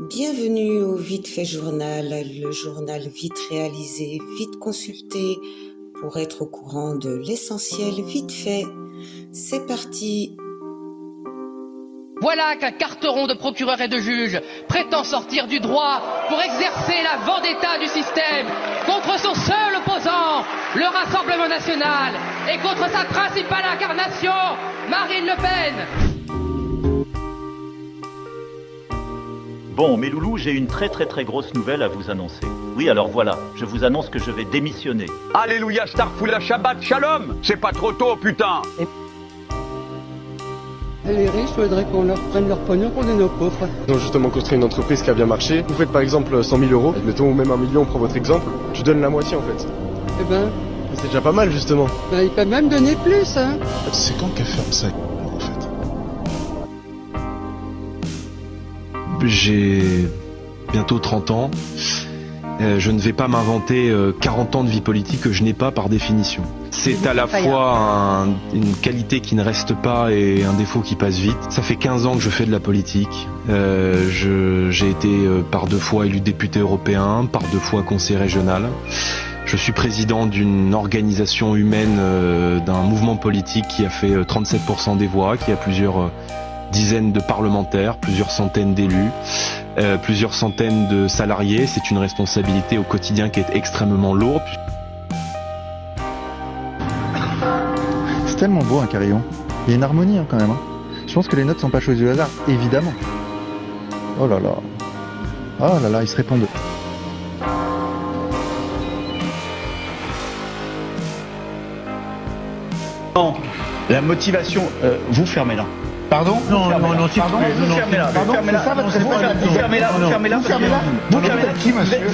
Bienvenue au Vite fait journal, le journal vite réalisé, vite consulté pour être au courant de l'essentiel vite fait. C'est parti. Voilà qu'un carteron de procureurs et de juges prétend sortir du droit pour exercer la vendetta du système contre son seul opposant, le Rassemblement national, et contre sa principale incarnation, Marine Le Pen. Bon, mes loulous, j'ai une très grosse nouvelle à vous annoncer. Oui, alors voilà, je vous annonce que je vais démissionner. Alléluia, Starfoula, Shabbat, Shalom. C'est pas trop tôt, putain. Les riches, il faudrait qu'on leur prenne leur pognon pour donner aux pauvres. Ils ont justement construit une entreprise qui a bien marché. Vous faites par exemple 100 000 euros, mettons ou même 1 million, on prend votre exemple. Je donne la moitié en fait. Eh ben, C'est déjà pas mal justement. il peut même donner plus, hein. C'est quand qu'elle ferme ça, en fait? J'ai bientôt 30 ans. Je ne vais pas m'inventer 40 ans de vie politique que je n'ai pas par définition. C'est à la fois une qualité qui ne reste pas et un défaut qui passe vite. Ça fait 15 ans que je fais de la politique. J'ai été par 2 fois élu député européen, par 2 fois conseiller régional. Je suis président d'une organisation humaine, d'un mouvement politique qui a fait 37% des voix, qui a plusieurs dizaines de parlementaires, plusieurs centaines d'élus, plusieurs centaines de salariés. C'est une responsabilité au quotidien qui est extrêmement lourde. C'est tellement beau un carillon. Il y a une harmonie quand même. Je pense que les notes sont pas choisies au hasard, évidemment. Oh là là. Oh là là, ils se répondent. Non, la motivation, vous fermez là. Pardon? Non, vous fermez là.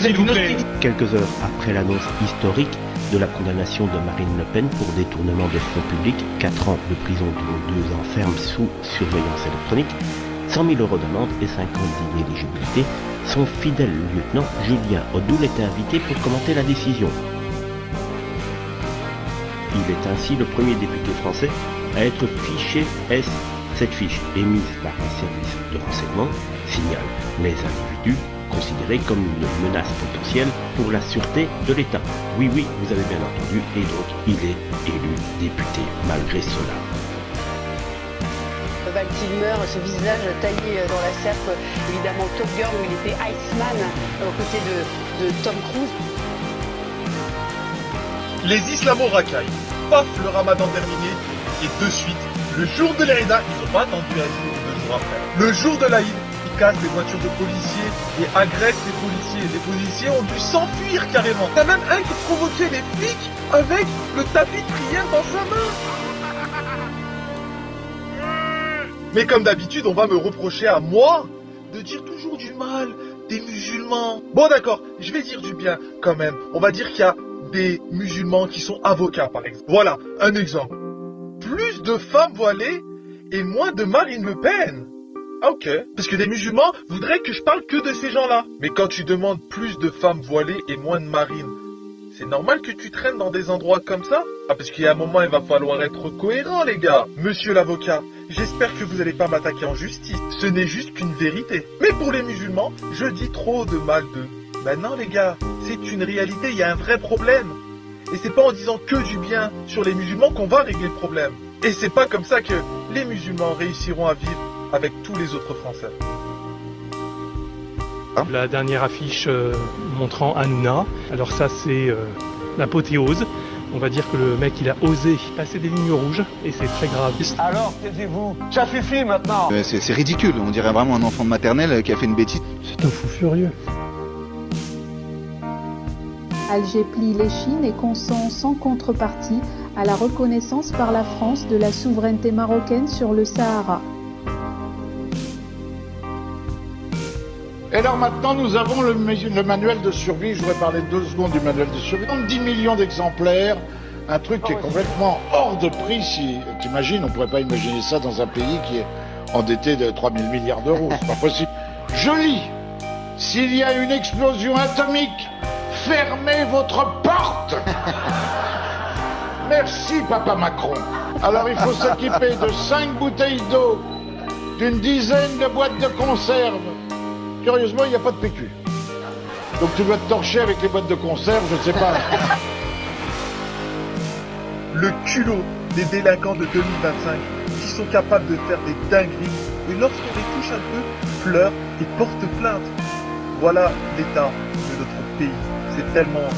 S'il vous plaît. Quelques heures après l'annonce historique de la condamnation de Marine Le Pen pour détournement de fonds publics, 4 ans de prison dont 2 ans ferme sous surveillance électronique, 100 000 euros d'amende et 5 ans d'inéligibilité, son fidèle lieutenant Julien Audoul était invité pour commenter la décision. Il est ainsi le premier député français à être fiché S. Cette fiche émise par un service de renseignement signale les individus considérés comme une menace potentielle pour la sûreté de l'État. Oui, vous avez bien entendu, et donc il est élu député malgré cela. Val Kilmer, ce visage taillé dans la serpe, évidemment Top Gun où il était Iceman aux côtés de Tom Cruise. Les islamo-racailles, paf, le ramadan terminé, et de suite, le jour de l'Aïd, ils n'ont pas attendu un jour ou 2 jours après. Le jour de l'Aïd, ils cassent des voitures de policiers et agressent les policiers. Les policiers ont dû s'enfuir carrément. T'as même un qui provoquait les flics avec le tapis de prière dans sa main. Mais comme d'habitude, on va me reprocher à moi de dire toujours du mal des musulmans. Bon d'accord, je vais dire du bien quand même. On va dire qu'il y a des musulmans qui sont avocats par exemple. Voilà, un exemple. Plus de femmes voilées et moins de Marine Le Pen. Ah ok, parce que des musulmans voudraient que je parle que de ces gens-là. Mais quand tu demandes plus de femmes voilées et moins de Marine, c'est normal que tu traînes dans des endroits comme ça? Ah parce qu'il y a un moment il va falloir être cohérent les gars. Monsieur l'avocat, j'espère que vous n'allez pas m'attaquer en justice. Ce n'est juste qu'une vérité. Mais pour les musulmans, je dis trop de mal d'eux. Maintenant les gars, c'est une réalité, il y a un vrai problème. Et c'est pas en disant que du bien sur les musulmans qu'on va régler le problème. Et c'est pas comme ça que les musulmans réussiront à vivre avec tous les autres Français. La dernière affiche montrant Hanouna. Alors ça c'est l'apothéose. On va dire que le mec il a osé passer des lignes rouges et c'est très grave. Alors, taisez-vous. Ça suffit maintenant. C'est ridicule, on dirait vraiment un enfant de maternelle qui a fait une bêtise. C'est un fou furieux. Alger plie l'échine et consent sans contrepartie à la reconnaissance par la France de la souveraineté marocaine sur le Sahara. Et alors maintenant, nous avons le manuel de survie. Je voudrais parler 2 secondes du manuel de survie. 10 millions d'exemplaires, un truc qui est complètement hors de prix. Si t'imagines, on pourrait pas imaginer ça dans un pays qui est endetté de 3 000 milliards d'euros. C'est pas possible. Je lis, s'il y a une explosion atomique, fermez votre porte. Merci, papa Macron. Alors il faut s'équiper de 5 bouteilles d'eau, d'une dizaine de boîtes de conserve, curieusement, il n'y a pas de PQ. Donc tu dois te torcher avec les boîtes de conserve, je ne sais pas. Le culot des délinquants de 2025 qui sont capables de faire des dingueries et lorsqu'on les touche un peu, pleurent et portent plainte. Voilà l'état de notre pays. C'est tellement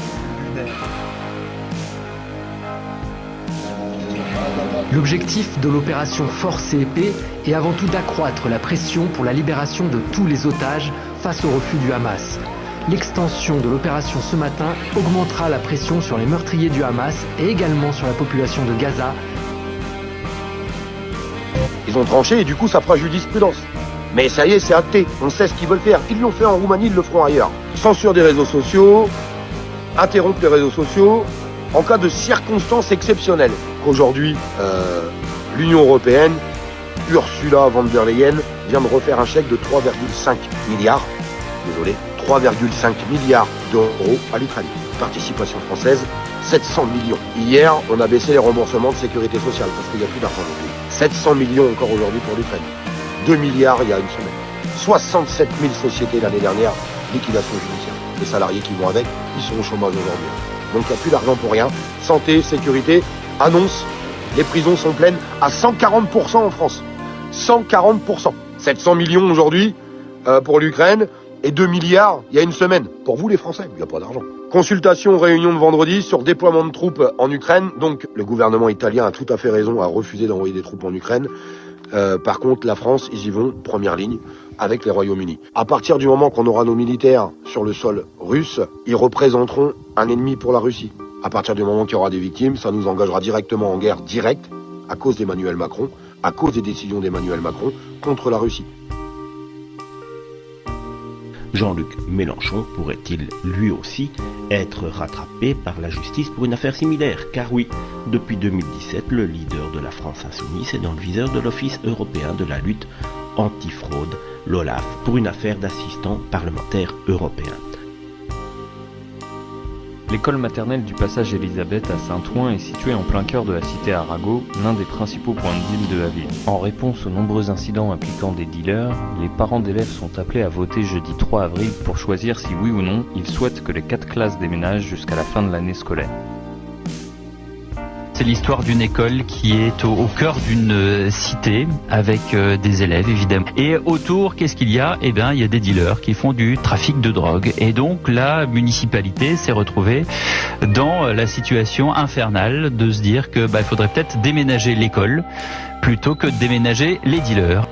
lunaire. L'objectif de l'opération Force et Épée est avant tout d'accroître la pression pour la libération de tous les otages face au refus du Hamas. L'extension de l'opération ce matin augmentera la pression sur les meurtriers du Hamas et également sur la population de Gaza. Ils ont tranché et du coup ça fera jurisprudence. Mais ça y est, c'est acté, on sait ce qu'ils veulent faire. Ils l'ont fait en Roumanie, ils le feront ailleurs. Censure des réseaux sociaux, interrompre les réseaux sociaux, en cas de circonstances exceptionnelles. Aujourd'hui, l'Union Européenne, Ursula von der Leyen, vient de refaire un chèque de 3,5 milliards, désolé, 3,5 milliards d'euros à l'Ukraine. Participation française, 700 millions. Hier, on a baissé les remboursements de sécurité sociale parce qu'il n'y a plus d'argent non plus. 700 millions encore aujourd'hui pour l'Ukraine. 2 milliards il y a une semaine. 67 000 sociétés l'année dernière, liquidation judiciaire. Les salariés qui vont avec, ils sont au chômage aujourd'hui. Donc il n'y a plus d'argent pour rien. Santé, sécurité, annonce, les prisons sont pleines à 140% en France. 140%. 700 millions aujourd'hui pour l'Ukraine et 2 milliards il y a une semaine. Pour vous les Français, il n'y a pas d'argent. Consultation, réunion de vendredi sur déploiement de troupes en Ukraine. Donc le gouvernement italien a tout à fait raison à refuser d'envoyer des troupes en Ukraine. Par contre, la France, ils y vont, première ligne, avec les Royaumes-Unis. À partir du moment qu'on aura nos militaires sur le sol russe, ils représenteront un ennemi pour la Russie. À partir du moment qu'il y aura des victimes, ça nous engagera directement en guerre directe, à cause d'Emmanuel Macron, à cause des décisions d'Emmanuel Macron, contre la Russie. Jean-Luc Mélenchon pourrait-il lui aussi être rattrapé par la justice pour une affaire similaire? Car oui, depuis 2017, le leader de la France insoumise est dans le viseur de l'Office européen de la lutte antifraude, l'OLAF, pour une affaire d'assistant parlementaire européen. L'école maternelle du passage Elisabeth à Saint-Ouen est située en plein cœur de la cité Arago, l'un des principaux points de deal de la ville. En réponse aux nombreux incidents impliquant des dealers, les parents d'élèves sont appelés à voter jeudi 3 avril pour choisir si oui ou non ils souhaitent que les 4 classes déménagent jusqu'à la fin de l'année scolaire. C'est l'histoire d'une école qui est au cœur d'une cité avec des élèves évidemment. Et autour, qu'est-ce qu'il y a? Eh bien, il y a des dealers qui font du trafic de drogue. Et donc, la municipalité s'est retrouvée dans la situation infernale de se dire que faudrait peut-être déménager l'école plutôt que de déménager les dealers.